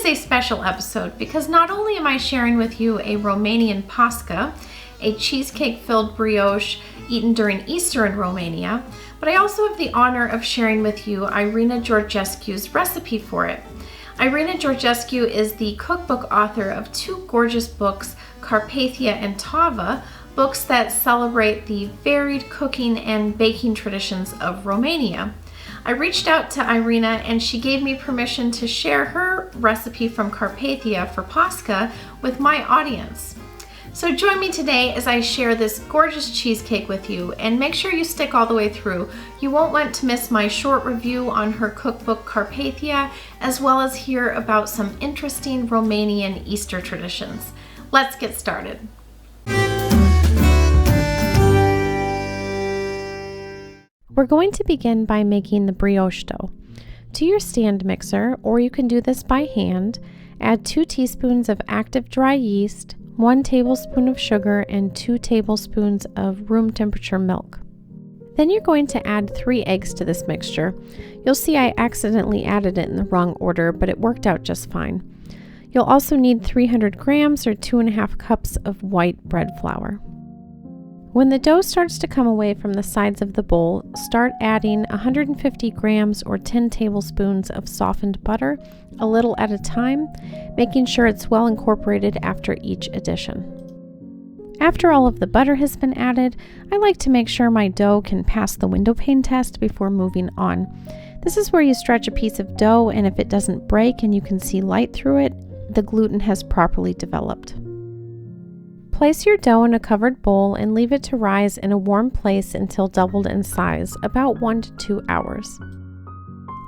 is a special episode because not only am I sharing with you a Romanian Pască, a cheesecake-filled brioche eaten during Easter in Romania, but I also have the honor of sharing with you Irina Georgescu's recipe for it. Irina Georgescu is the cookbook author of two gorgeous books, Carpathia and Tava, books that celebrate the varied cooking and baking traditions of Romania. I reached out to Irina and she gave me permission to share her recipe from Carpathia for Pasca with my audience. So join me today as I share this gorgeous cheesecake with you, and make sure you stick all the way through. You won't want to miss my short review on her cookbook Carpathia, as well as hear about some interesting Romanian Easter traditions. Let's get started. We're going to begin by making the brioche dough. To your stand mixer, or you can do this by hand, add 2 teaspoons of active dry yeast, 1 tablespoon of sugar, and 2 tablespoons of room temperature milk. Then you're going to add 3 eggs to this mixture. You'll see I accidentally added it in the wrong order, but it worked out just fine. You'll also need 300 grams or 2.5 cups of white bread flour. When the dough starts to come away from the sides of the bowl, start adding 150 grams or 10 tablespoons of softened butter, a little at a time, making sure it's well incorporated after each addition. After all of the butter has been added, I like to make sure my dough can pass the window pane test before moving on. This is where you stretch a piece of dough, and if it doesn't break and you can see light through it, the gluten has properly developed. Place your dough in a covered bowl and leave it to rise in a warm place until doubled in size, about 1 to 2 hours.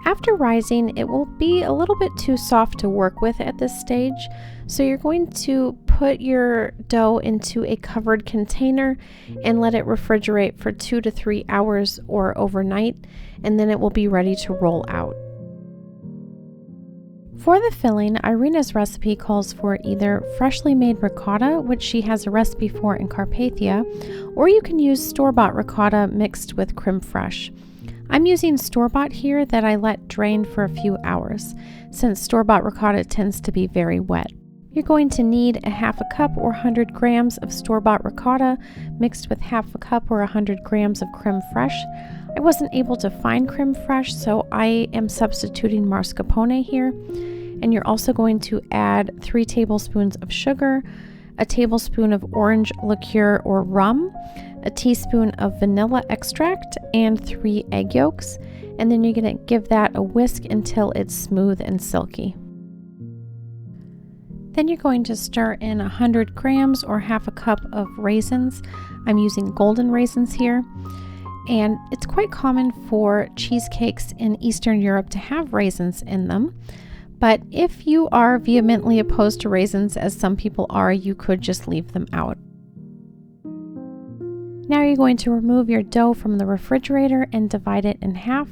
After rising, it will be a little bit too soft to work with at this stage, so you're going to put your dough into a covered container and let it refrigerate for 2 to 3 hours or overnight, and then it will be ready to roll out. For the filling, Irina's recipe calls for either freshly made ricotta, which she has a recipe for in Carpathia, or you can use store-bought ricotta mixed with creme fraiche. I'm using store-bought here that I let drain for a few hours, since store-bought ricotta tends to be very wet. You're going to need a half a cup or 100 grams of store-bought ricotta mixed with half a cup or 100 grams of creme fraiche. I wasn't able to find creme fraiche, so I am substituting mascarpone here. And you're also going to add 3 tablespoons of sugar, a tablespoon of orange liqueur or rum, a teaspoon of vanilla extract, and 3 egg yolks. And then you're going to give that a whisk until it's smooth and silky. Then you're going to stir in 100 grams or half a cup of raisins. I'm using golden raisins here. And it's quite common for cheesecakes in Eastern Europe to have raisins in them. But if you are vehemently opposed to raisins, as some people are, you could just leave them out. Now you're going to remove your dough from the refrigerator and divide it in half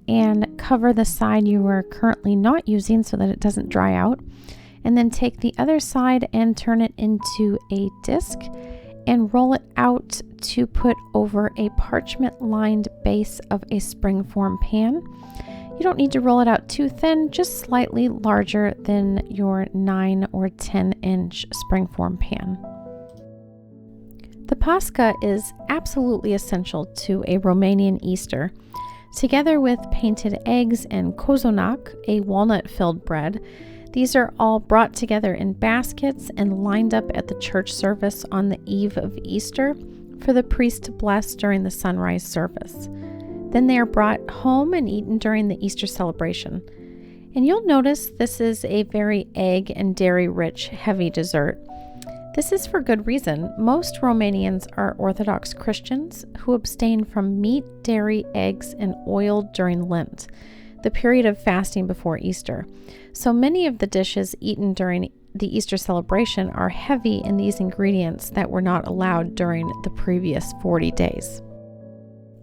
and cover the side you are currently not using so that it doesn't dry out. And then take the other side and turn it into a disc and roll it out to put over a parchment-lined base of a springform pan. You don't need to roll it out too thin, just slightly larger than your 9 or 10-inch springform pan. The Pasca is absolutely essential to a Romanian Easter. Together with painted eggs and cozonac, a walnut-filled bread, these are all brought together in baskets and lined up at the church service on the eve of Easter for the priest to bless during the sunrise service. Then they are brought home and eaten during the Easter celebration. And you'll notice this is a very egg and dairy-rich, heavy dessert. This is for good reason. Most Romanians are Orthodox Christians who abstain from meat, dairy, eggs, and oil during Lent, the period of fasting before Easter. So many of the dishes eaten during the Easter celebration are heavy in these ingredients that were not allowed during the previous 40 days.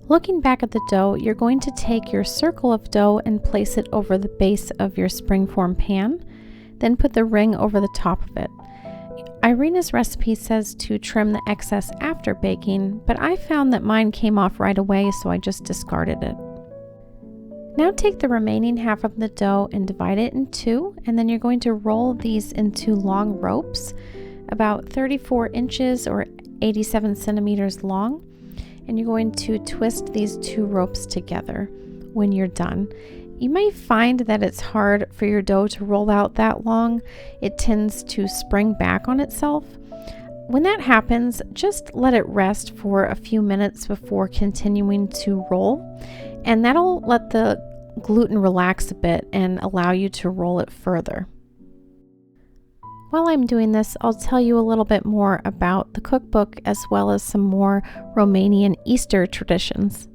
Looking back at the dough, you're going to take your circle of dough and place it over the base of your springform pan, then put the ring over the top of it. Irina's recipe says to trim the excess after baking, but I found that mine came off right away, so I just discarded it. Now take the remaining half of the dough and divide it in two, and then you're going to roll these into long ropes, about 34 inches or 87 centimeters long, and you're going to twist these two ropes together when you're done. You may find that it's hard for your dough to roll out that long. It tends to spring back on itself. When that happens, just let it rest for a few minutes before continuing to roll, and that'll let the gluten relax a bit and allow you to roll it further. While I'm doing this, I'll tell you a little bit more about the cookbook as well as some more Romanian Easter traditions.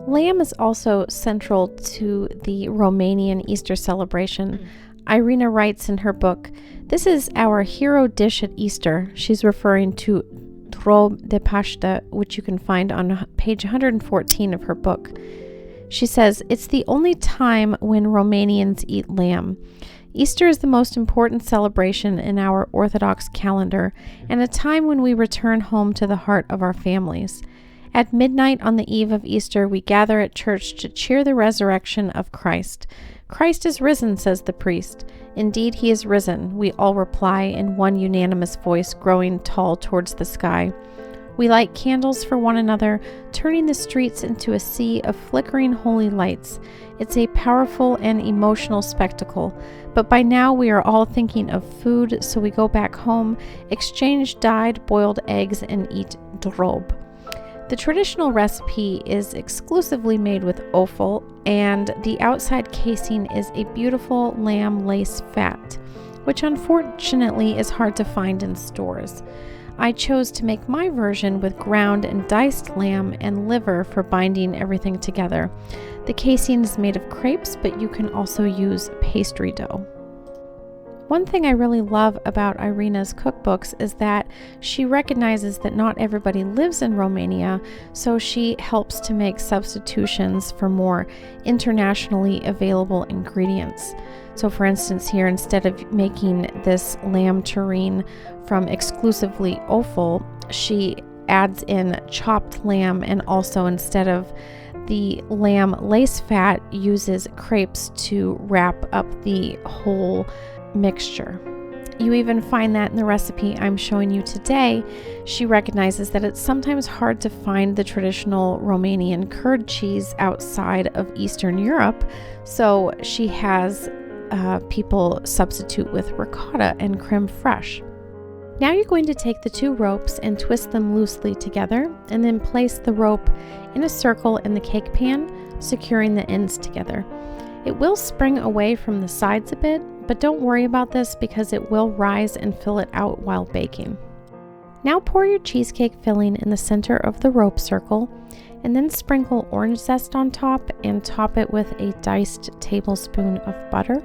Lamb is also central to the Romanian Easter celebration. Irina writes in her book, "This is our hero dish at Easter." She's referring to Drob de Paște, which you can find on page 114 of her book. She says, "It's the only time when Romanians eat lamb. Easter is the most important celebration in our Orthodox calendar and a time when we return home to the heart of our families. At midnight on the eve of Easter, we gather at church to cheer the resurrection of Christ. 'Christ is risen,' says the priest. 'Indeed, he is risen,' we all reply in one unanimous voice, growing tall towards the sky. We light candles for one another, turning the streets into a sea of flickering holy lights. It's a powerful and emotional spectacle, but by now we are all thinking of food, so we go back home, exchange dyed boiled eggs, and eat drob." The traditional recipe is exclusively made with offal, and the outside casing is a beautiful lamb lace fat, which unfortunately is hard to find in stores. I chose to make my version with ground and diced lamb and liver for binding everything together. The casing is made of crepes, but you can also use pastry dough. One thing I really love about Irina's cookbooks is that she recognizes that not everybody lives in Romania, so she helps to make substitutions for more internationally available ingredients. So for instance, here, instead of making this lamb terrine from exclusively offal, she adds in chopped lamb, and also instead of the lamb lace fat, uses crepes to wrap up the whole mixture. You even find that in the recipe I'm showing you today. She recognizes that it's sometimes hard to find the traditional Romanian curd cheese outside of Eastern Europe, so she has people substitute with ricotta and creme fraiche. Now you're going to take the two ropes and twist them loosely together, and then place the rope in a circle in the cake pan, securing the ends together. It will spring away from the sides a bit, but don't worry about this because it will rise and fill it out while baking. Now pour your cheesecake filling in the center of the rope circle, and then sprinkle orange zest on top and top it with a diced tablespoon of butter.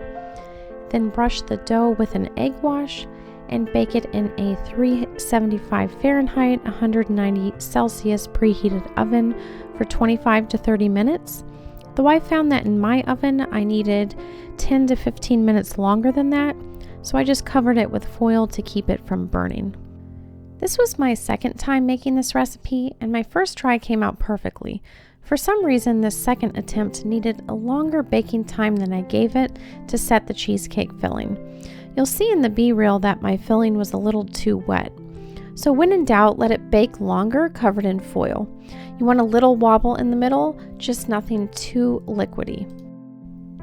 Then brush the dough with an egg wash and bake it in a 375 Fahrenheit, 190 Celsius preheated oven for 25 to 30 minutes. Though I found that in my oven I needed 10 to 15 minutes longer than that, so I just covered it with foil to keep it from burning. This was my second time making this recipe, and my first try came out perfectly. For some reason, this second attempt needed a longer baking time than I gave it to set the cheesecake filling. You'll see in the B-reel that my filling was a little too wet. So when in doubt, let it bake longer covered in foil. You want a little wobble in the middle, just nothing too liquidy.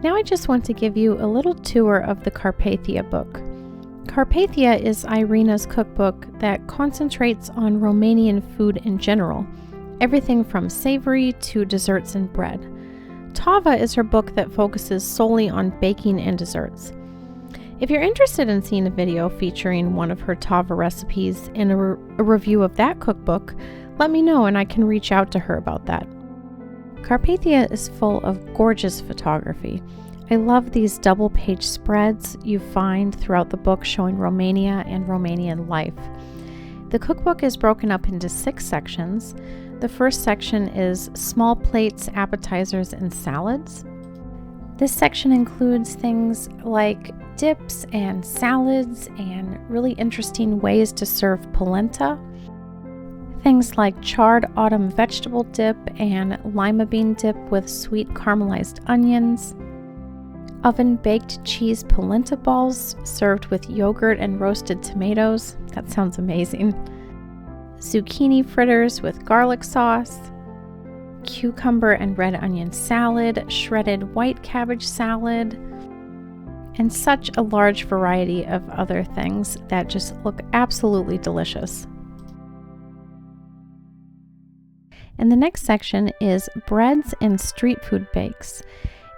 Now I just want to give you a little tour of the Carpathia book. Carpathia is Irina's cookbook that concentrates on Romanian food in general, everything from savory to desserts and bread. Tava is her book that focuses solely on baking and desserts. If you're interested in seeing a video featuring one of her Tava recipes and a review of that cookbook, let me know and I can reach out to her about that. Carpathia is full of gorgeous photography. I love these double-page spreads you find throughout the book showing Romania and Romanian life. The cookbook is broken up into 6 sections. The first section is small plates, appetizers, and salads. This section includes things like dips and salads and really interesting ways to serve polenta. Things like charred autumn vegetable dip and lima bean dip with sweet caramelized onions. Oven-baked cheese polenta balls served with yogurt and roasted tomatoes. That sounds amazing. Zucchini fritters with garlic sauce. Cucumber and red onion salad, shredded white cabbage salad, and such a large variety of other things that just look absolutely delicious. And the next section is breads and street food bakes.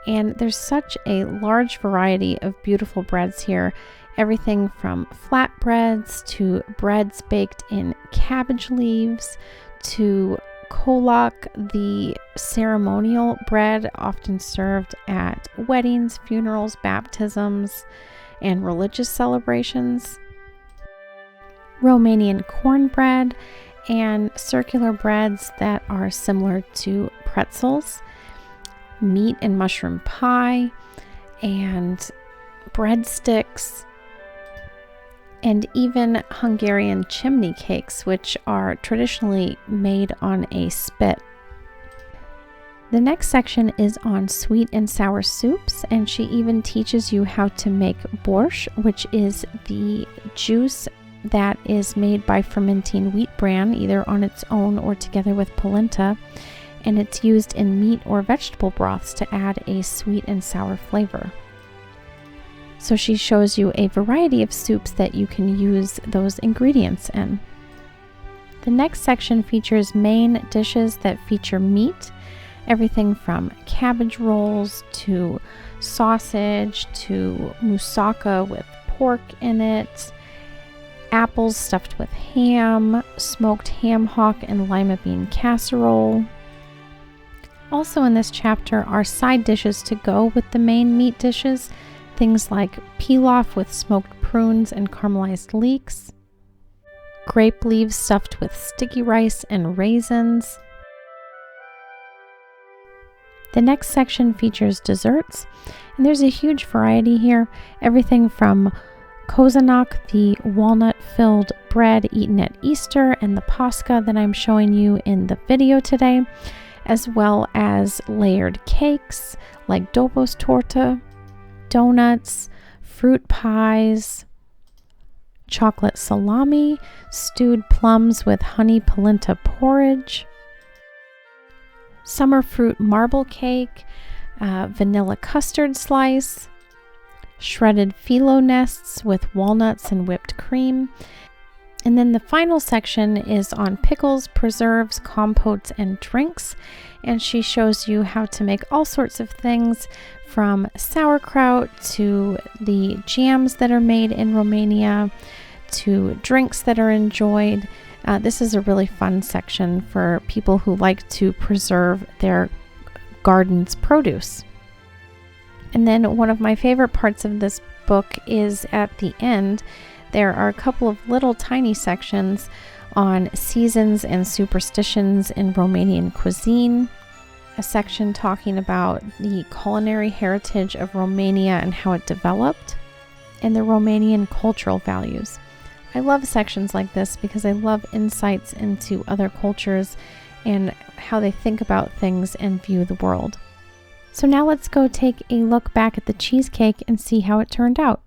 And there's such a large variety of beautiful breads here. Everything from flatbreads to breads baked in cabbage leaves to cozonac, the ceremonial bread often served at weddings, funerals, baptisms, and religious celebrations. Romanian cornbread and circular breads that are similar to pretzels, meat and mushroom pie, and breadsticks, and even Hungarian chimney cakes, which are traditionally made on a spit. The next section is on sweet and sour soups, and she even teaches you how to make borscht, which is the juice that is made by fermenting wheat bran, either on its own or together with polenta, and it's used in meat or vegetable broths to add a sweet and sour flavor. So she shows you a variety of soups that you can use those ingredients in. The next section features main dishes that feature meat, everything from cabbage rolls to sausage to moussaka with pork in it, apples stuffed with ham, smoked ham hock and lima bean casserole. Also in this chapter are side dishes to go with the main meat dishes, things like pilaf with smoked prunes and caramelized leeks, grape leaves stuffed with sticky rice and raisins. The next section features desserts, and there's a huge variety here, everything from cozonac, the walnut-filled bread eaten at Easter, and the Pasca that I'm showing you in the video today, as well as layered cakes like dobos torta, donuts, fruit pies, chocolate salami, stewed plums with honey polenta porridge, summer fruit marble cake, vanilla custard slice, shredded phyllo nests with walnuts and whipped cream. And then the final section is on pickles, preserves, compotes, and drinks. And she shows you how to make all sorts of things, from sauerkraut to the jams that are made in Romania to drinks that are enjoyed. This is a really fun section for people who like to preserve their garden's produce. And then one of my favorite parts of this book is at the end. There are a couple of little tiny sections on seasons and superstitions in Romanian cuisine, a section talking about the culinary heritage of Romania and how it developed, and the Romanian cultural values. I love sections like this because I love insights into other cultures and how they think about things and view the world. So now let's go take a look back at the cheesecake and see how it turned out.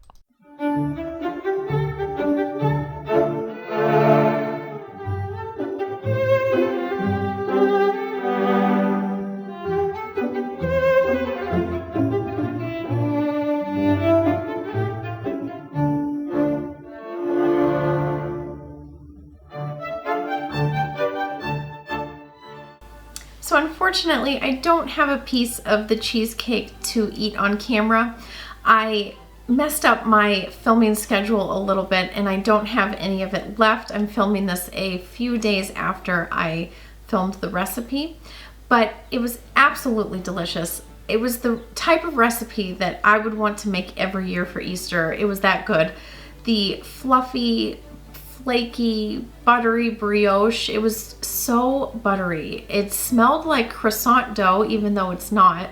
So unfortunately, I don't have a piece of the cheesecake to eat on camera. I messed up my filming schedule a little bit and I don't have any of it left. I'm filming this a few days after I filmed the recipe, but it was absolutely delicious. It was the type of recipe that I would want to make every year for Easter. It was that good. The fluffy, flaky, buttery brioche, it was so buttery. It smelled like croissant dough, even though it's not.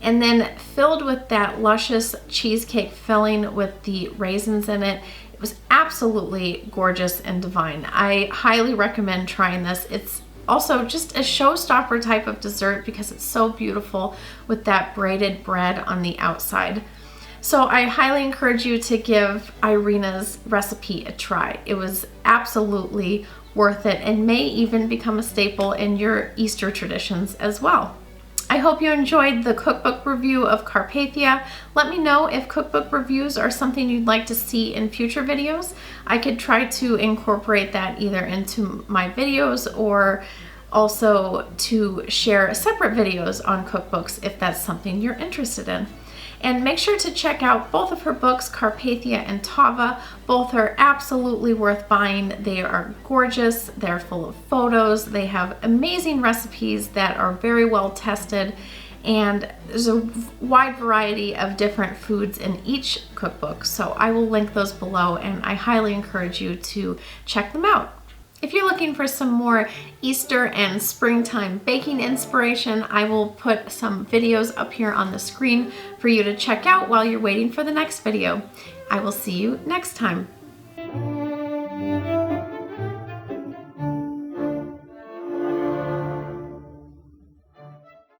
And then filled with that luscious cheesecake filling with the raisins in it. It was absolutely gorgeous and divine. I highly recommend trying this. It's also just a showstopper type of dessert because it's so beautiful with that braided bread on the outside. So I highly encourage you to give Irina's recipe a try. It was absolutely worth it and may even become a staple in your Easter traditions as well. I hope you enjoyed the cookbook review of Carpathia. Let me know if cookbook reviews are something you'd like to see in future videos. I could try to incorporate that either into my videos or also to share separate videos on cookbooks if that's something you're interested in. And make sure to check out both of her books, Carpathia and Tava. Both are absolutely worth buying. They are gorgeous, they're full of photos, they have amazing recipes that are very well tested, and there's a wide variety of different foods in each cookbook. So I will link those below, and I highly encourage you to check them out. If you're looking for some more Easter and springtime baking inspiration, I will put some videos up here on the screen for you to check out while you're waiting for the next video. I will see you next time.